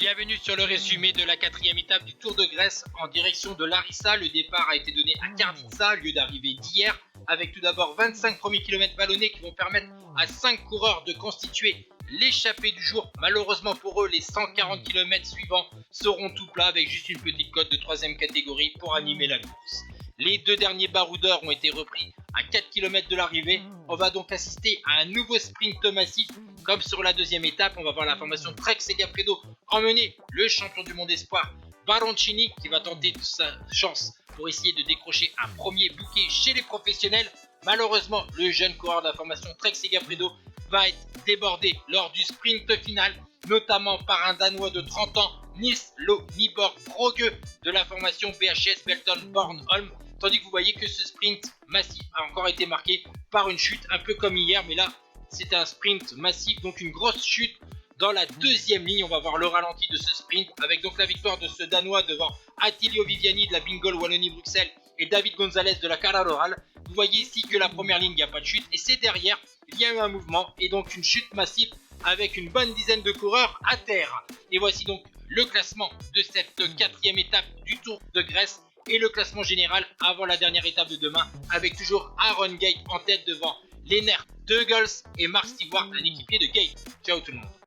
Bienvenue sur le résumé de la quatrième étape du Tour de Grèce en direction de Larissa. Le départ a été donné à Karditsa, lieu d'arrivée d'hier, avec tout d'abord 25 premiers kilomètres vallonnés qui vont permettre à 5 coureurs de constituer l'échappée du jour. Malheureusement pour eux, les 140 km suivants seront tout plats avec juste une petite cote de 3ème catégorie pour animer la course. Les deux derniers baroudeurs ont été repris à 4 km de l'arrivée. On va donc assister à un nouveau sprint massif. Comme sur la deuxième étape, on va voir la formation Trek Segafredo emmener le champion du monde espoir Baroncini qui va tenter de sa chance pour essayer de décrocher un premier bouquet chez les professionnels. Malheureusement, le jeune coureur de la formation Trek Segafredo va être débordé lors du sprint final, notamment par un Danois de 30 ans, Nils-Lo Nyborg Brogge de la formation BHS Belton Bornholm. Tandis que vous voyez que ce sprint massif a encore été marqué par une chute un peu comme hier, mais là c'est un sprint massif, donc une grosse chute dans la deuxième ligne. On va voir le ralenti de ce sprint avec donc la victoire de ce Danois devant Attilio Viviani de la Bingol Wallonie-Bruxelles et David Gonzalez de la Cara Rural. Vous voyez ici que la première ligne, il n'y a pas de chute et c'est derrière, il y a eu un mouvement et donc une chute massive avec une bonne dizaine de coureurs à terre. Et voici donc le classement de cette quatrième étape du Tour de Grèce et le classement général avant la dernière étape de demain avec toujours Aaron Gate en tête devant Lennart Douglas et Mark Stewart, un équipier de Gate. Ciao tout le monde.